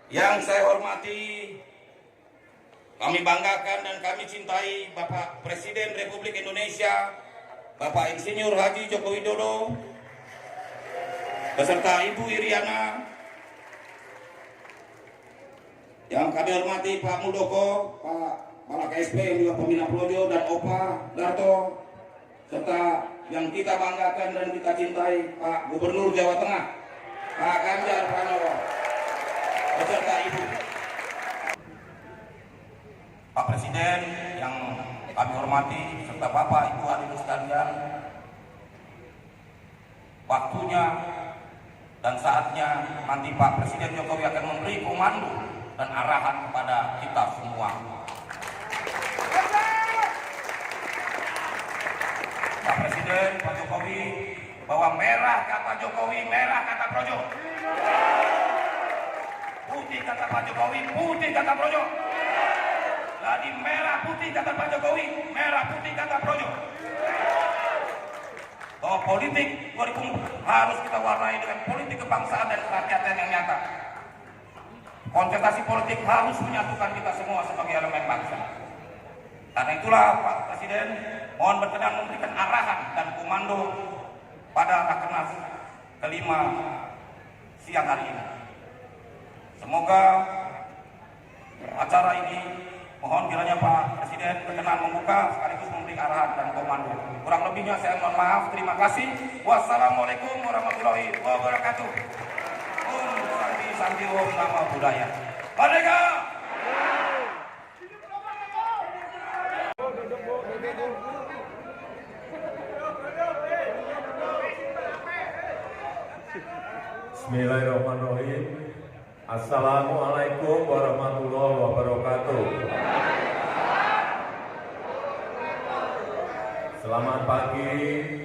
Yang saya hormati, kami banggakan dan kami cintai Bapak Presiden Republik Indonesia, Bapak Insinyur Haji Joko Widodo, beserta Ibu Iriana. Yang kami hormati Pak Muldoko, Pak Kepala KSP yang juga pembina Projo, dan Opa Darto, serta yang kita banggakan dan kita cintai Pak Gubernur Jawa Tengah, Pak Ganjar Pranowo, beserta Ibu. Pak Presiden yang kami hormati, serta Bapak Ibu hadirin sekalian, waktunya dan saatnya nanti Pak Presiden Jokowi akan memberi komando dan arahan kepada kita semua. Pak Presiden, Pak Jokowi, bahwa merah kata Jokowi, merah kata Projo. Putih kata Pak Jokowi, putih kata Projo. Jadi merah putih kata Pak Jokowi, merah putih kata Projo. Bahwa politik 2024 harus kita warnai dengan politik kebangsaan dan kerakyatan yang nyata. Kontestasi politik harus menyatukan kita semua sebagai elemen bangsa. Karena itulah Pak Presiden mohon berkenan memberikan arahan dan komando pada Rakernas kelima siang hari ini. Semoga acara ini mohon kiranya Pak Presiden berkenan membuka sekaligus memberi arahan dan komando. Kurang lebihnya saya mohon maaf. Terima kasih. Wassalamualaikum warahmatullahi wabarakatuh. Santi Om Namo Buddhaya. Merdeka! Bismillahirrahmanirrahim. Assalamualaikum warahmatullahi wabarakatuh. Selamat pagi,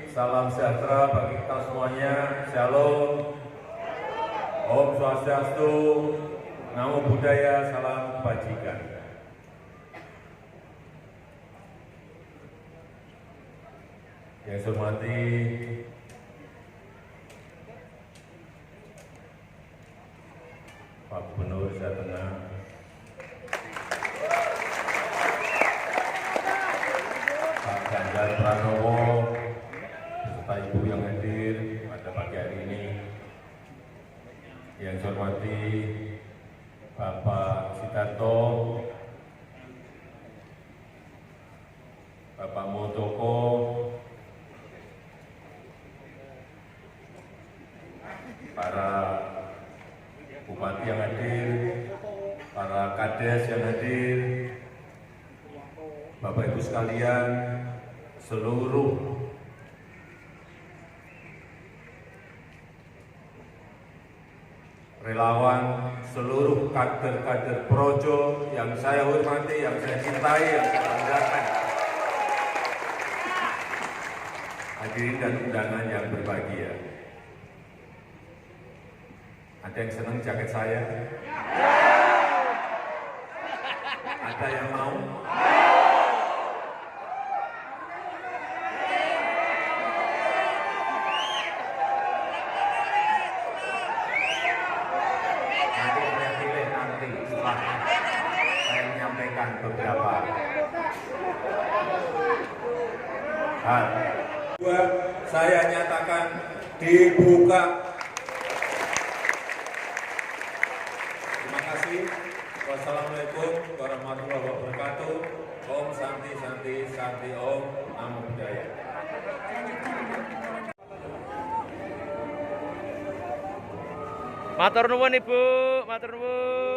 salam sejahtera bagi kita semuanya. Shalom. Om Swastiastu, Namo Buddhaya, salam kebajikan. Yang saya hormati Pak Gubernur Jawa Tengah, Pak Ganjar Pranowo, beserta Ibu yang hadir pada pagi hari ini. Yang saya hormati Bapak Sidarto, Bapak Muldoko, para bupati yang hadir, para kades yang hadir, Bapak Ibu sekalian, seluruh relawan, seluruh kader-kader Projo yang saya hormati, yang saya cintai, yang saya banggakan. Hadirin dan undangan yang berbahagia. Ada yang senang jaket saya? Ada yang mau? Nanti saya pilih nanti setelah saya menyampaikan beberapa hal. Saya nyatakan dibuka. Terima kasih. Wassalamualaikum warahmatullahi wabarakatuh. Om Santi Santi Santi Om Namo Buddhaya. Matur nuwun Ibu, matur nuwun.